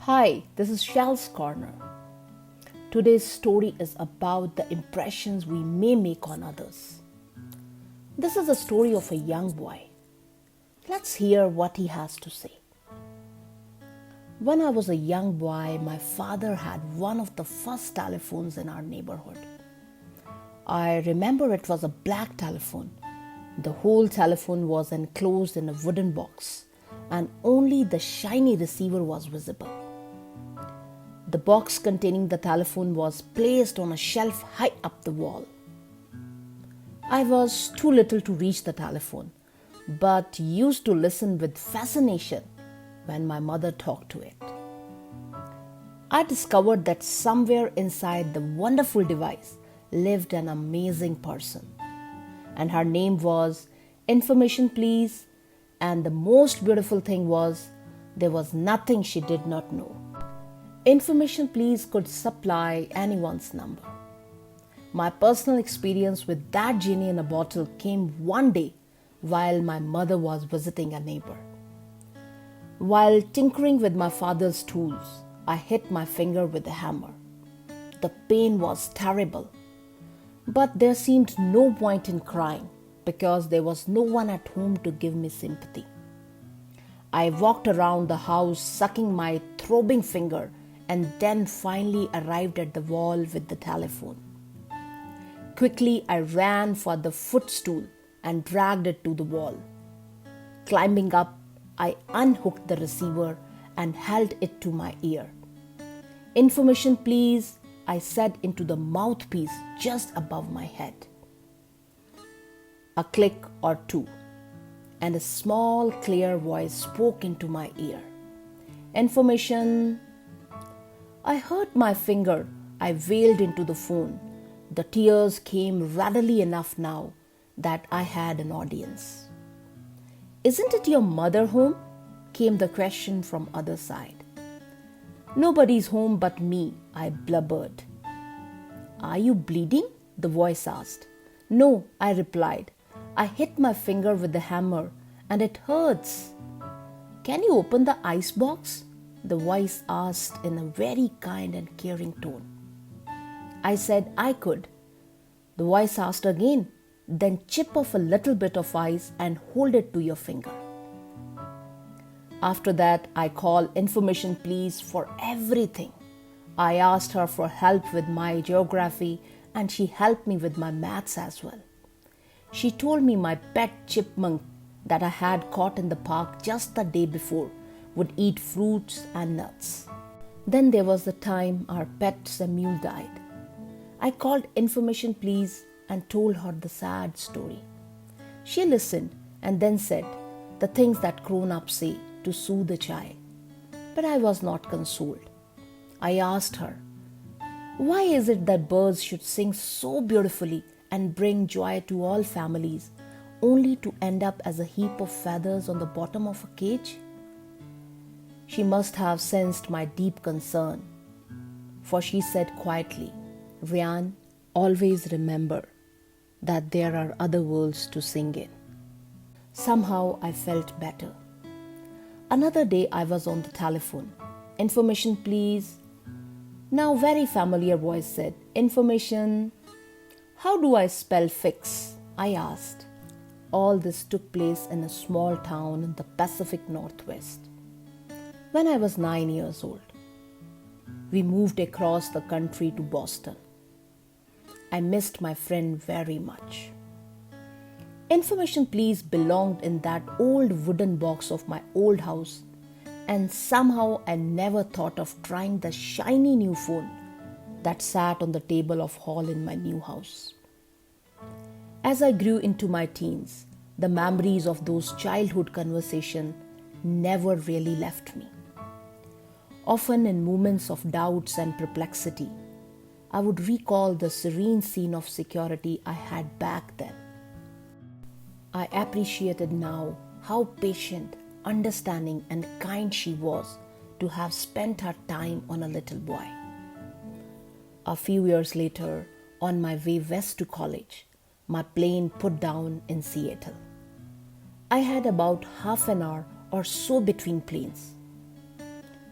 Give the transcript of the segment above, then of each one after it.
Hi, this is Shell's Corner. Today's story is about the impressions we may make on others. This is the story of a young boy. Let's hear what he has to say. When I was a young boy, my father had one of the first telephones in our neighborhood. I remember it was a black telephone. The whole telephone was enclosed in a wooden box, and only the shiny receiver was visible. The box containing the telephone was placed on a shelf high up the wall. I was too little to reach the telephone, but used to listen with fascination when my mother talked to it. I discovered that somewhere inside the wonderful device lived an amazing person, and her name was Information Please, and the most beautiful thing was there was nothing she did not know. Information Please could supply anyone's number. My personal experience with that genie in a bottle came one day while my mother was visiting a neighbor. While tinkering with my father's tools, I hit my finger with a hammer. The pain was terrible, but there seemed no point in crying because there was no one at home to give me sympathy. I walked around the house sucking my throbbing finger and then finally arrived at the wall with the telephone. Quickly, I ran for the footstool and dragged it to the wall. Climbing up, I unhooked the receiver and held it to my ear. Information please, I said into the mouthpiece just above my head. A click or two, and a small clear voice spoke into my ear. Information. I hurt my finger. I wailed into the phone. The tears came readily enough now that I had an audience. Isn't it your mother home? Came the question from other side. Nobody's home but me, I blubbered. Are you bleeding? The voice asked. No, I replied. I hit my finger with the hammer and it hurts. Can you open the ice box? The voice asked in a very kind and caring tone. I said I could. The voice asked again, then chip off a little bit of ice and hold it to your finger. After that, I called Information Please for everything. I asked her for help with my geography and she helped me with my maths as well. She told me my pet chipmunk that I had caught in the park just the day before would eat fruits and nuts. Then there was the time our pet Samuel died. I called Information Please and told her the sad story. She listened and then said the things that grown-ups say to soothe a child. But I was not consoled. I asked her, why is it that birds should sing so beautifully and bring joy to all families, only to end up as a heap of feathers on the bottom of a cage? She must have sensed my deep concern, for she said quietly, Ryan, always remember that there are other worlds to sing in. Somehow I felt better. Another day I was on the telephone. Information please. Now very familiar voice said, Information. How do I spell fix? I asked. All this took place in a small town in the Pacific Northwest. When I was 9 years old, we moved across the country to Boston. I missed my friend very much. Information Please belonged in that old wooden box of my old house, and somehow I never thought of trying the shiny new phone that sat on the table of hall in my new house. As I grew into my teens, the memories of those childhood conversations never really left me. Often in moments of doubts and perplexity, I would recall the serene scene of security I had back then. I appreciated now how patient, understanding, and kind she was to have spent her time on a little boy. A few years later, on my way west to college, my plane put down in Seattle. I had about half an hour or so between planes.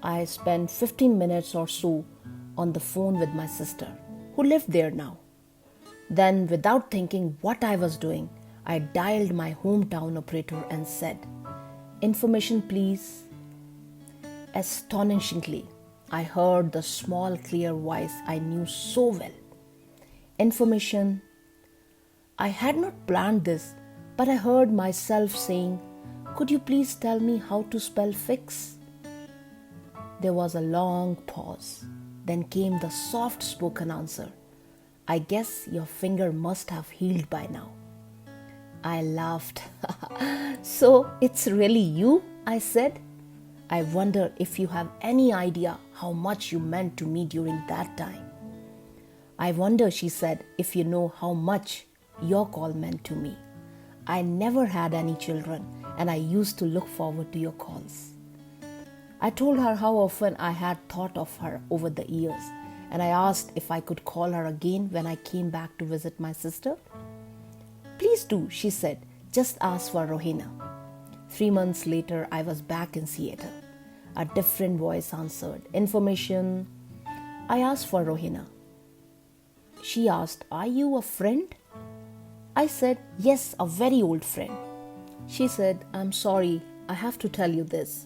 I spent 15 minutes or so on the phone with my sister, who lived there now. Then, without thinking what I was doing, I dialed my hometown operator and said, "Information, please." Astonishingly, I heard the small, clear voice I knew so well. "Information." I had not planned this, but I heard myself saying, "Could you please tell me how to spell fix?" There was a long pause. Then came the soft spoken answer, "I guess your finger must have healed by now." I laughed. "So it's really you?" I said. "I wonder if you have any idea how much you meant to me during that time." "I wonder," she said, "if you know how much your call meant to me. I never had any children and I used to look forward to your calls." I told her how often I had thought of her over the years, and I asked if I could call her again when I came back to visit my sister. "Please do," she said. "Just ask for Rohina." 3 months later, I was back in Seattle. A different voice answered, "Information." I asked for Rohina. She asked, "Are you a friend?" I said, "Yes, a very old friend." She said, "I'm sorry, I have to tell you this.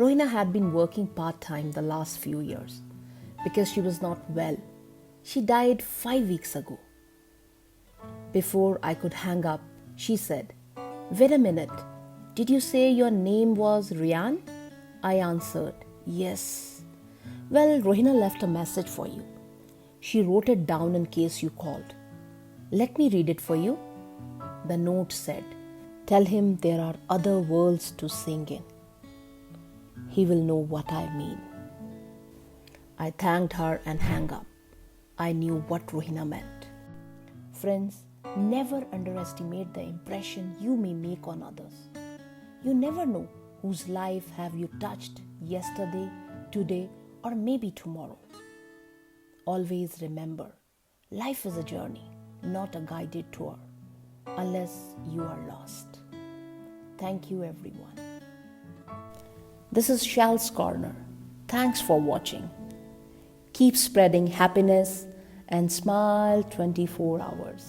Rohina had been working part-time the last few years because she was not well. She died 5 weeks ago." Before I could hang up, she said, "Wait a minute. Did you say your name was Ryan?" I answered, "Yes." "Well, Rohina left a message for you. She wrote it down in case you called. Let me read it for you." The note said, "Tell him there are other worlds to sing in. He will know what I mean." I thanked her and hung up. I knew what Rohina meant. Friends, never underestimate the impression you may make on others. You never know whose life have you touched yesterday, today, or maybe tomorrow. Always remember, life is a journey, not a guided tour, unless you are lost. Thank you, everyone. This is Shal's Corner. Thanks for watching. Keep spreading happiness and smile 24 hours.